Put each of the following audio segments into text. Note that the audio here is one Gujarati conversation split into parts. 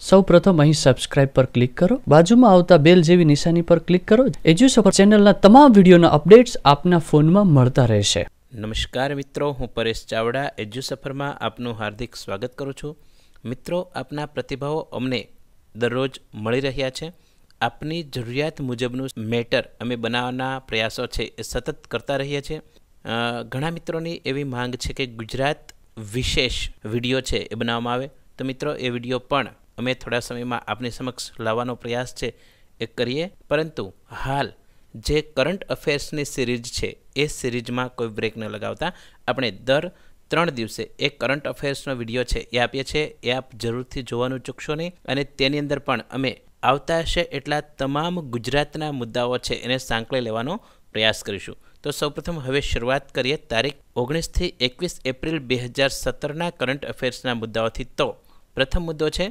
સૌપ્રથમ અહીં સબસ્ક્રાઇબ પર ક્લિક કરો, બાજુમાં આવતા બેલ જેવી નિશાની પર ક્લિક કરો. એજ્યુસફર ચેનલના તમામ વિડીયોના અપડેટ્સ આપના ફોનમાં મળતા રહેશે. નમસ્કાર મિત્રો, હું પરેશ ચાવડા એજ્યુસફરમાં આપનું હાર્દિક સ્વાગત કરું છું. મિત્રો, આપના પ્રતિભાવો અમને દરરોજ મળી રહ્યા છે. આપની જરૂરિયાત મુજબનું મેટર અમે બનાવવાના પ્રયાસો છે એ સતત કરતા રહીએ છીએ. ઘણા મિત્રોની એવી માંગ છે કે ગુજરાત વિશેષ વિડીયો છે એ બનાવવામાં આવે. તો મિત્રો, એ વિડીયો પણ અમે થોડા સમયમાં આપની સમક્ષ લાવવાનો પ્રયાસ છે એ કરીએ. પરંતુ હાલ જે કરંટ અફેર્સની સિરીઝ છે એ સિરીઝમાં કોઈ બ્રેક ન લગાવતા આપણે દર 3 દિવસે એક કરંટ અફેર્સનો વિડીયો છે એ આપીએ છીએ. એ આપ જરૂરથી જોવાનું ચૂકશો નહીં. અને તેની અંદર પણ અમે આવતા હશે એટલા તમામ ગુજરાતના મુદ્દાઓ છે એને સાંકળી લેવાનો પ્રયાસ કરીશું. તો સૌપ્રથમ હવે શરૂઆત કરીએ તારીખ 19 થી 21 એપ્રિલ 2017ના કરંટ અફેર્સના મુદ્દાઓથી. તો પ્રથમ મુદ્દો છે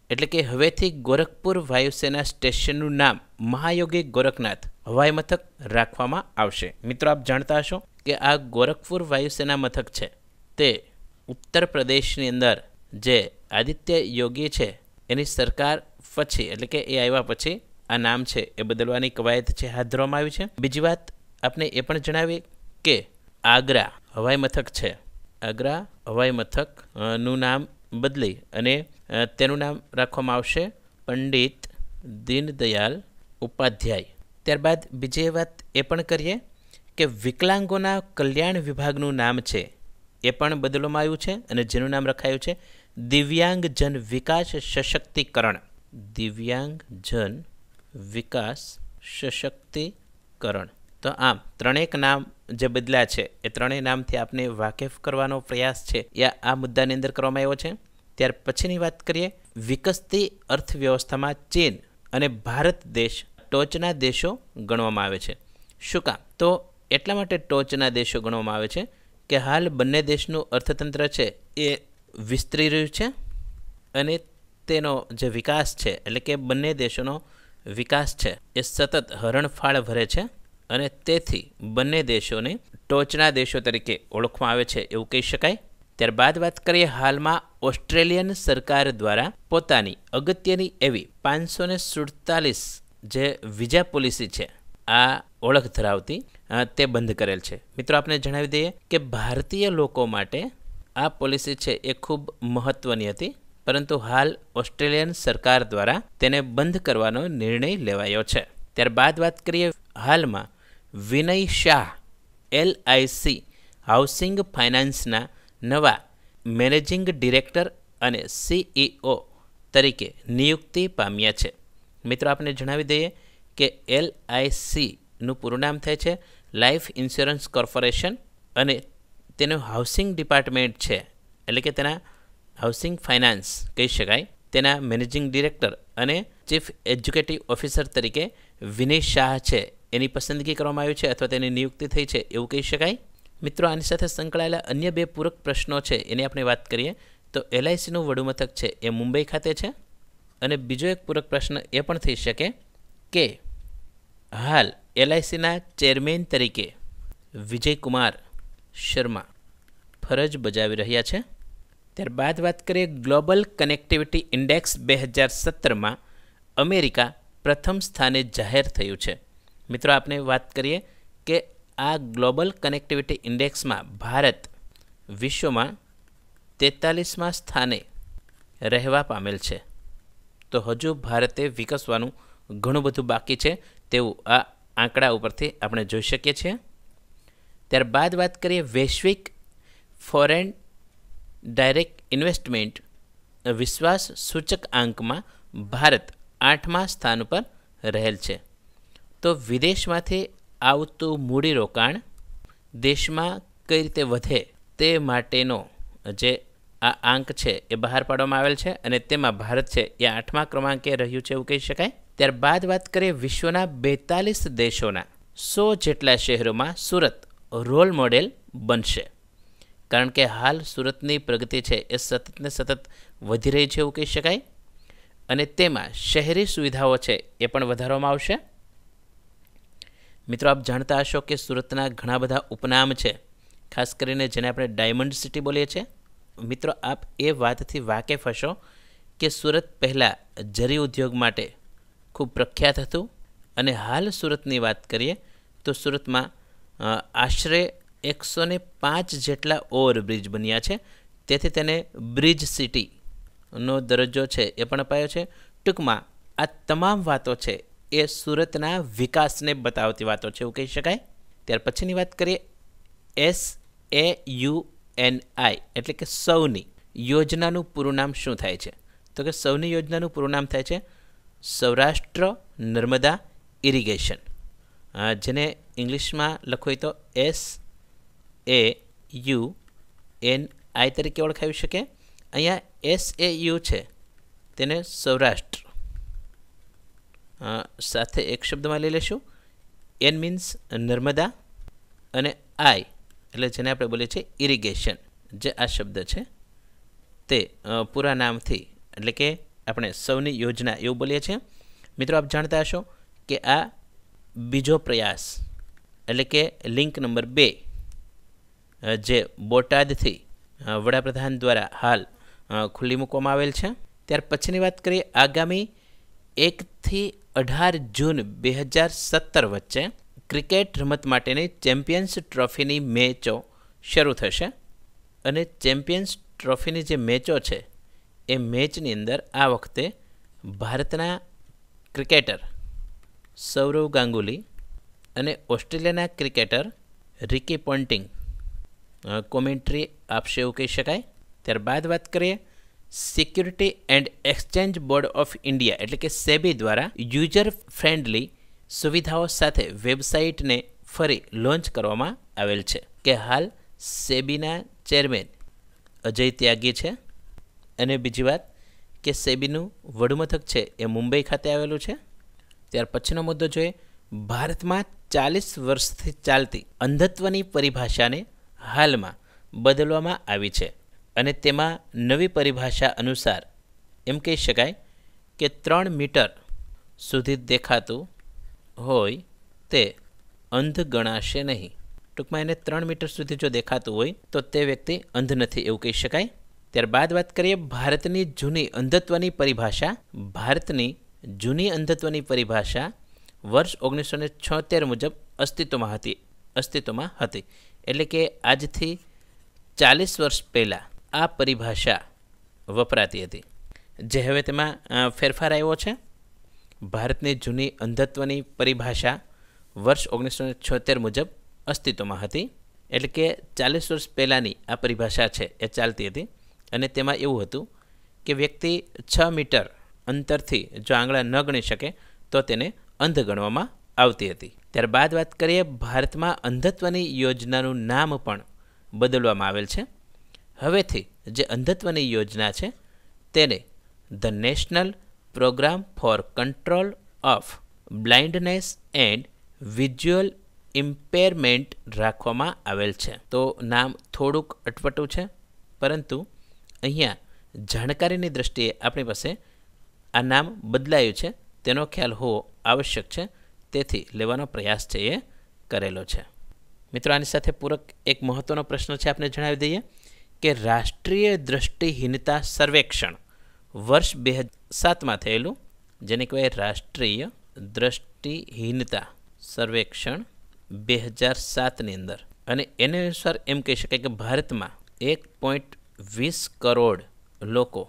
એટલે કે હવેથી ગોરખપુર વાયુસેના સ્ટેશનનું નામ મહાયોગી ગોરખનાથ હવાઈ મથક રાખવામાં આવશે. મિત્રો, આપ જાણતા હશો કે આ ગોરખપુર વાયુસેના મથક છે તે ઉત્તર પ્રદેશની અંદર જે આદિત્ય યોગી છે એની સરકાર પછી એટલે કે એ આવ્યા પછી આ નામ છે એ બદલવાની કવાયત છે હાથ ધરવામાં આવી છે. બીજી વાત આપણે એ પણ જણાવી કે આગ્રા હવાઈ મથક છે, આગ્રા હવાઈ મથકનું નામ બદલી અને તેનું નામ રાખવામાં આવશે પંડિત દીનદયાલ ઉપાધ્યાય. ત્યારબાદ બીજી વાત એ પણ કરીએ કે વિકલાંગોના કલ્યાણ વિભાગનું નામ છે એ પણ બદલવામાં આવ્યું છે અને જેનું નામ રખાયું છે દિવ્યાંગજન વિકાસ સશક્તિકરણ. દિવ્યાંગજન વિકાસ સશક્તિકરણ. તો આમ ત્રણેક નામ જે બદલ્યા છે એ ત્રણેય નામથી આપને વાકેફ કરવાનો પ્રયાસ છે એ આ મુદ્દાની અંદર કરવામાં આવ્યો છે. ત્યાર પછીની વાત કરીએ, વિકસતી અર્થવ્યવસ્થામાં ચીન અને ભારત દેશ ટોચના દેશો ગણવામાં આવે છે. શું કામ? તો એટલા માટે ટોચના દેશો ગણવામાં આવે છે કે હાલ બંને દેશનું અર્થતંત્ર છે એ વિસ્તરી રહ્યું છે અને તેનો જે વિકાસ છે એટલે કે બંને દેશોનો વિકાસ છે એ સતત હરણફાળ ભરે છે અને તેથી બંને દેશોને ટોચના દેશો તરીકે ઓળખવામાં આવે છે એવું કહી શકાય. ત્યારબાદ વાત કરીએ, હાલમાં ઓસ્ટ્રેલિયન સરકાર દ્વારા પોતાની અગત્યની એવી 547 જે વિઝા પોલિસી છે આ ઓળખ ધરાવતી તે બંધ કરેલ છે. મિત્રો, આપણે જણાવી દઈએ કે ભારતીય લોકો માટે આ પોલિસી છે એ ખૂબ મહત્ત્વની હતી, પરંતુ હાલ ઓસ્ટ્રેલિયન સરકાર દ્વારા તેને બંધ કરવાનો નિર્ણય લેવાયો છે. ત્યારબાદ વાત કરીએ, હાલમાં વિનય શાહ LIC હાઉસિંગ ફાઇનાન્સના નવા મેનેજિંગ ડિરેક્ટર અને CEO તરીકે નિયુક્તિ પામ્યા છે. મિત્રો, આપણે જણાવી દઈએ કે LICનું પૂરું નામ થાય છે લાઈફ ઇન્સ્યોરન્સ કોર્પોરેશન અને તેનું હાઉસિંગ ડિપાર્ટમેન્ટ છે એટલે કે તેના હાઉસિંગ ફાઇનાન્સ કહી શકાય. તેના મેનેજિંગ ડિરેક્ટર અને ચીફ એક્ઝિક્યુટિવ ઓફિસર તરીકે વિનય શાહ છે એની પસંદગી કરવામાં આવી છે અથવા તેની નિયુક્તિ થઈ છે એવું કહી શકાય. મિત્રો, આની સાથે સંકળાયેલા અન્ય 2 પૂરક પ્રશ્નો છે એની આપણે વાત કરીએ તો LICનું વડું મથક છે એ મુંબઈ ખાતે છે અને બીજો એક પૂરક પ્રશ્ન એ પણ થઈ શકે કે હાલ LICના ચેરમેન તરીકે વિજયકુમાર શર્મા ફરજ બજાવી રહ્યા છે. ત્યારબાદ વાત કરીએ, ગ્લોબલ કનેક્ટિવિટી ઇન્ડેક્સ 2017માં અમેરિકા પ્રથમ સ્થાને જાહેર થયું છે. મિત્રો, આપણે વાત કરીએ કે આ ગ્લોબલ કનેક્ટિવિટી ઇન્ડેક્સમાં ભારત વિશ્વમાં 43મા સ્થાને રહેવા પામેલ છે. તો હજુ ભારતે વિકસવાનું ઘણું બધું બાકી છે તેવું આ આંકડા ઉપરથી આપણે જોઈ શકીએ છીએ. ત્યારબાદ વાત કરીએ, વૈશ્વિક ફોરેન ડાયરેક્ટ ઇન્વેસ્ટમેન્ટ વિશ્વાસ સૂચકાંકમાં ભારત 8મા સ્થાન પર રહેલ છે. તો વિદેશમાંથી આવતું મૂડીરોકાણ દેશમાં કઈ રીતે વધે તે માટેનો જે આ આંક છે એ બહાર પાડવામાં આવેલ છે અને તેમાં ભારત છે એ 8મા ક્રમાંકે રહ્યું છે એવું કહી શકાય. ત્યારબાદ વાત કરીએ, વિશ્વના 42 દેશોના 100 જેટલા શહેરોમાં સુરત રોલ મોડેલ બનશે. કારણ કે હાલ સુરતની પ્રગતિ છે એ સતત ને સતત વધી રહી છે એવું કહી શકાય અને તેમાં શહેરી સુવિધાઓ છે એ પણ વધારવામાં આવશે. મિત્રો, આપ જાણતા હશો કે સુરતના ઘણા બધા ઉપનામ છે, ખાસ કરીને જેને આપણે ડાયમંડ સિટી બોલીએ છીએ. મિત્રો, આપ એ વાતથી વાકેફ હશો કે સુરત પહેલાં જરી ઉદ્યોગ માટે ખૂબ પ્રખ્યાત હતું અને હાલ સુરતની વાત કરીએ તો સુરતમાં આશરે 105 જેટલા ઓવરબ્રિજ બન્યા છે, તેથી તેને બ્રિજ સિટીનો દરજ્જો છે એ પણ અપાયો છે. ટૂંકમાં આ તમામ વાતો છે એ સુરતના વિકાસને બતાવતી વાતો છે એવું કહી શકાય. ત્યાર પછીની વાત કરીએ SAUNI એટલે કે સૌની યોજનાનું પૂરું નામ શું થાય છે? તો કે સૌની યોજનાનું પૂરું નામ થાય છે સૌરાષ્ટ્ર નર્મદા ઇરિગેશન, જેને ઇંગ્લિશમાં લખવું હોય તો SAUNI તરીકે ઓળખાવી શકે. અહીંયા SAU છે તેને સૌરાષ્ટ્ર સાથે એક શબ્દમાં લઈ લેશું. N મીન્સ નર્મદા અને I એટલે જેને આપણે બોલીએ છીએ ઇરિગેશન, જે આ શબ્દ છે તે પૂરા નામથી એટલે કે આપણે સૌની યોજના એવું બોલીએ છીએ. મિત્રો, આપ જાણતા હશો કે આ બીજો પ્રયાસ એટલે કે લિંક નંબર 2 જે બોટાદથી વડાપ્રધાન દ્વારા હાલ ખુલ્લી મૂકવામાં આવેલ છે. ત્યાર પછીની વાત કરીએ આગામી 1 થી 18 જૂન 2017 વચ્ચે ક્રિકેટ રમત માટેની ચેમ્પિયન્સ ટ્રોફીની મેચો શરૂ થશે અને ચેમ્પિયન્સ ટ્રોફીની જે મેચો છે એ મેચની અંદર આ વખતે ભારતના ક્રિકેટર સૌરવ ગાંગુલી અને ઓસ્ટ્રેલિયાના ક્રિકેટર રિકી પોન્ટિંગ કોમેન્ટ્રી આપશે એવું કહી શકાય. ત્યારબાદ વાત કરીએ security and exchange board of India એટલે કે સેબી દ્વારા યુઝર ફ્રેન્ડલી સુવિધાઓ સાથે વેબસાઇટને ફરી લોન્ચ કરવામાં આવેલ છે કે હાલ સેબીના ચેરમેન અજય ત્યાગી છે. અને બીજી વાત કે સેબીનું વડુમથક છે એ મુંબઈ ખાતે આવેલું છે. ત્યાર પછીનો મુદ્દો જોઈએ ભારતમાં 40 વર્ષથી ચાલતી અંધત્વની પરિભાષાને હાલમાં બદલવામાં આવી છે અને તેમાં નવી પરિભાષા અનુસાર એમ કહી શકાય કે 3 મીટર સુધી દેખાતું હોય તે અંધ ગણાશે નહીં. ટૂંકમાં એને 3 મીટર સુધી જો દેખાતું હોય તો તે વ્યક્તિ અંધ નથી એવું કહી શકાય. ત્યારબાદ વાત કરીએ ભારતની જૂની અંધત્વની પરિભાષા. ભારતની જૂની અંધત્વની પરિભાષા વર્ષ 1976 મુજબ અસ્તિત્વમાં હતી. એટલે કે આજથી 40 વર્ષ પહેલાં આ પરિભાષા વપરાતી હતી, જે હવે તેમાં ફેરફાર આવ્યો છે. ભારતની જૂની અંધત્વની પરિભાષા વર્ષ 1976 મુજબ અસ્તિત્વમાં હતી, એટલે કે 40 વર્ષ પહેલાંની આ પરિભાષા છે એ ચાલતી હતી અને તેમાં એવું હતું કે વ્યક્તિ 6 મીટર અંતરથી જો આંગળા ન ગણી શકે તો તેને અંધ ગણવામાં આવતી હતી. ત્યારબાદ વાત કરીએ ભારતમાં અંધત્વની યોજનાનું નામ પણ બદલવામાં આવેલ છે. હવેથી જે અંધત્વની યોજના છે તેને the national programme for control of blindness and visual impairment રાખવામાં આવેલ છે. તો નામ થોડુંક અટપટું છે, પરંતુ અહીંયા જાણકારીની દ્રષ્ટિએ આપણી પાસે આ નામ બદલાયું છે તેનો ખ્યાલ હોવો આવશ્યક છે, તેથી લેવાનો પ્રયાસ છે એ કરેલો છે. મિત્રો, આની સાથે પૂરક એક મહત્ત્વનો પ્રશ્ન છે આપને જણાવી દઈએ કે રાષ્ટ્રીય દૃષ્ટિહીનતા સર્વેક્ષણ વર્ષ 2007માં થયેલું, જેને કહેવાય રાષ્ટ્રીય દૃષ્ટિહીનતા સર્વેક્ષણ 2007ની અંદર, અને એને અનુસાર એમ કહી શકાય કે ભારતમાં 1.20 કરોડ લોકો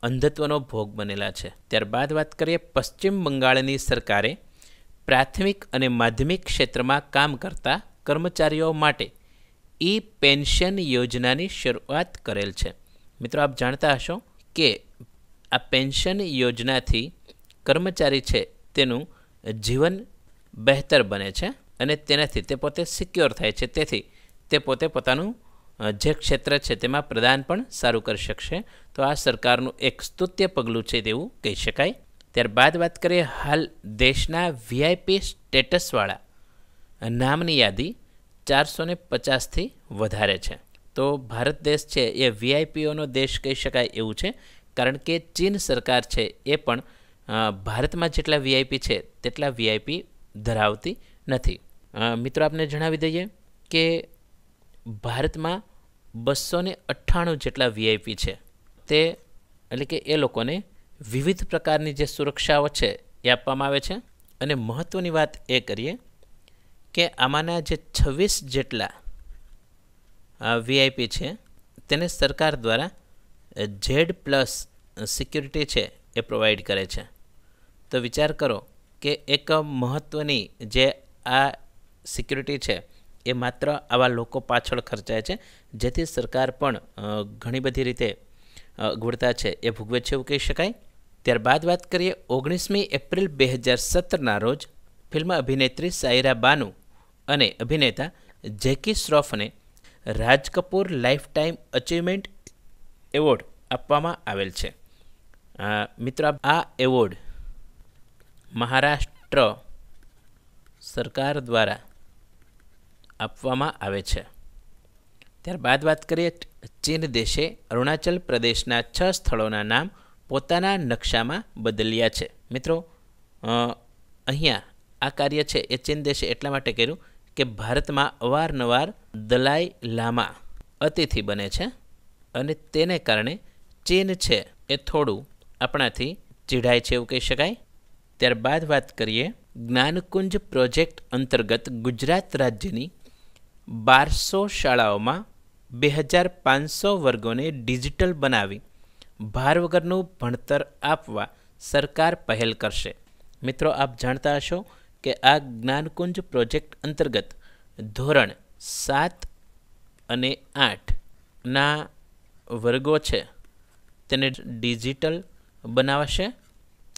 અંધત્વનો ભોગ બનેલા છે. ત્યારબાદ વાત કરીએ પશ્ચિમ બંગાળની સરકારે પ્રાથમિક અને માધ્યમિક ક્ષેત્રમાં કામ કરતા કર્મચારીઓ માટે પેન્શન યોજનાની શરૂઆત કરેલ છે. મિત્રો, આપ જાણતા હશો કે આ પેન્શન યોજનાથી કર્મચારી છે તેનું જીવન બહેતર બને છે અને તેનાથી તે પોતે સિક્યોર થાય છે, તેથી તે પોતે પોતાનું જે ક્ષેત્ર છે તેમાં પ્રદાન પણ સારું કરી શકશે. તો આ સરકારનું એક સ્તુત્ય પગલું છે તેવું કહી શકાય. ત્યારબાદ વાત કરીએ હાલ દેશના VIP સ્ટેટસવાળા નામની યાદી 450થી વધારે છે. તો ભારત દેશ છે એ VIPઓનો દેશ કહી શકાય એવું છે, કારણ કે ચીન સરકાર છે એ પણ ભારતમાં જેટલા VIP છે તેટલા VIP ધરાવતી નથી. મિત્રો, આપને જણાવી દઈએ કે ભારતમાં 298 જેટલા VIP છે તે એટલે કે એ લોકોને વિવિધ પ્રકારની જે સુરક્ષાઓ છે એ આપવામાં આવે છે. અને મહત્ત્વની વાત એ કરીએ કે આમાંના જે 26 જેટલા વીઆઈપી છે તેને સરકાર દ્વારા Z+ સિક્યુરિટી છે એ પ્રોવાઈડ કરે છે. તો વિચાર કરો કે એક મહત્ત્વની જે આ સિક્યુરિટી છે એ માત્ર આવા લોકો પાછળ ખર્ચાય છે, જેથી સરકાર પણ ઘણી બધી રીતે અગવડતા છે એ ભોગવે છે એવું કહી શકાય. ત્યારબાદ વાત કરીએ 19મી એપ્રિલ 2017ના રોજ ફિલ્મ અભિનેત્રી સાયરા બાનુ અને અભિનેતા Jackie શ્રોફને Raj Kapoor life time achievement award આપવામાં આવેલ છે. મિત્રો, આ એવોર્ડ મહારાષ્ટ્ર સરકાર દ્વારા આપવામાં આવે છે. ત્યારબાદ વાત કરીએ ચીન દેશે અરુણાચલ પ્રદેશના 6 સ્થળોના નામ પોતાના નકશામાં બદલ્યા છે. મિત્રો, અહીંયા આ કાર્ય છે એ ચીન દેશે એટલા માટે કર્યું કે ભારતમાં અવારનવાર દલાઈ લામા અતિથિ બને છે અને તેને કારણે ચીન છે એ થોડું આપણાથી ચીડાય છે એવું કહી શકાય. ત્યારબાદ વાત કરીએ જ્ઞાનકુંજ પ્રોજેક્ટ અંતર્ગત ગુજરાત રાજ્યની 1200 શાળાઓમાં 2500 વર્ગોને ડિજિટલ બનાવી ભાર વગરનું ભણતર આપવા સરકાર પહેલ કરશે. મિત્રો, આપ જાણતા હશો કે આ જ્ઞાનકુંજ પ્રોજેક્ટ અંતર્ગત ધોરણ 7 અને 8ના વર્ગો છે તેને ડિજિટલ બનાવાશે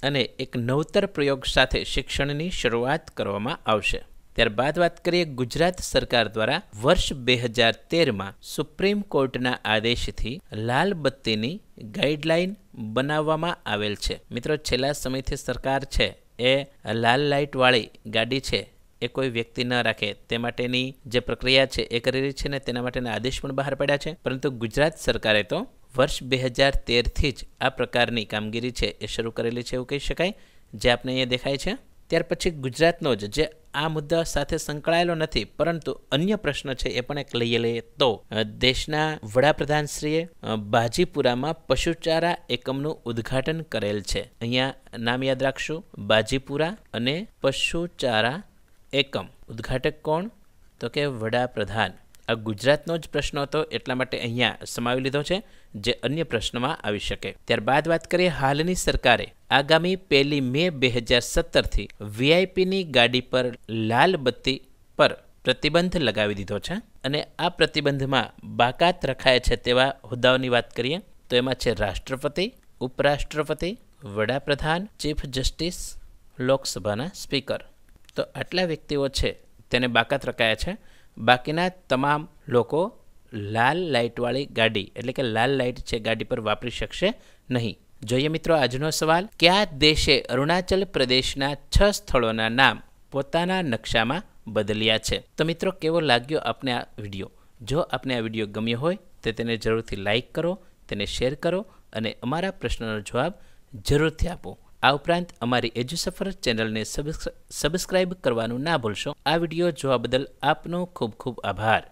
અને એક નવતર પ્રયોગ સાથે શિક્ષણની શરૂઆત કરવામાં આવશે. ત્યારબાદ વાત કરીએ ગુજરાત સરકાર દ્વારા વર્ષ 2013માં સુપ્રીમ કોર્ટના આદેશથી લાલ બત્તીની ગાઈડલાઈન બનાવવામાં આવેલ છે. મિત્રો, છેલ્લા સમયથી સરકાર છે એ લાલ લાઇટવાળી ગાડી છે એ કોઈ વ્યક્તિ ન રાખે તે માટેની જે પ્રક્રિયા છે એ કરી રહી છે ને તેના માટેના આદેશ પણ બહાર પડ્યા છે. પરંતુ ગુજરાત સરકારે તો વર્ષ 2013થી જ આ પ્રકારની કામગીરી છે એ શરૂ કરેલી છે એવું કહી શકાય, જે આપને અહીંયા દેખાય છે. ત્યાર પછી ગુજરાતનો જ જે આ મુદ્દા સાથે સંકળાયેલો નથી પરંતુ અન્ય પ્રશ્ન છે એ પણ એક લઈએ તો દેશના વડાપ્રધાનશ્રીએ બાજીપુરામાં પશુચારા એકમનું ઉદ્ઘાટન કરેલ છે. અહીંયા નામ યાદ રાખશું, બાજીપુરા અને પશુચારા એકમ. ઉદ્ઘાટક કોણ? તો કે વડાપ્રધાન. આ ગુજરાતનો જ પ્રશ્ન હતો એટલા માટે અહીંયા સમાવી લીધો છે, જે અન્ય પ્રશ્નમાં આવી શકે. ત્યારબાદ વાત કરીએ હાલની સરકારે આગામી 1 મે 2017થી વીઆઈપીની ગાડી પર લાલ બત્તી પર પ્રતિબંધ લગાવી દીધો છે અને આ પ્રતિબંધમાં બાકાત રખાય છે તેવા હોદ્દાઓની વાત કરીએ તો એમાં છે રાષ્ટ્રપતિ, ઉપરાષ્ટ્રપતિ, વડાપ્રધાન, ચીફ જસ્ટિસ, લોકસભાના સ્પીકર. તો આટલા વ્યક્તિઓ છે તેને બાકાત રખાયા છે. બાકીના તમામ લોકો લાલ લાઇટવાળી ગાડી એટલે કે લાલ લાઇટ છે ગાડી પર વાપરી શકશે નહીં. જોઈએ મિત્રો આજનો સવાલ, કયા દેશે અરુણાચલ પ્રદેશના 6 સ્થળોના નામ પોતાના નકશામાં બદલ્યા છે? તો મિત્રો, કેવો લાગ્યો આપને આ વિડીયો? જો આપને આ વિડીયો ગમ્યો હોય તો તેને જરૂરથી લાઇક કરો, તેને શેર કરો અને અમારા પ્રશ્નનો જવાબ જરૂરથી આપો. આ ઉપરાંત અમારી એજ્યુસફર ચેનલને સબસ્ક્રાઇબ કરવાનું ના ભૂલશો. આ વિડીયો જોવા બદલ આપનો ખૂબ ખૂબ આભાર.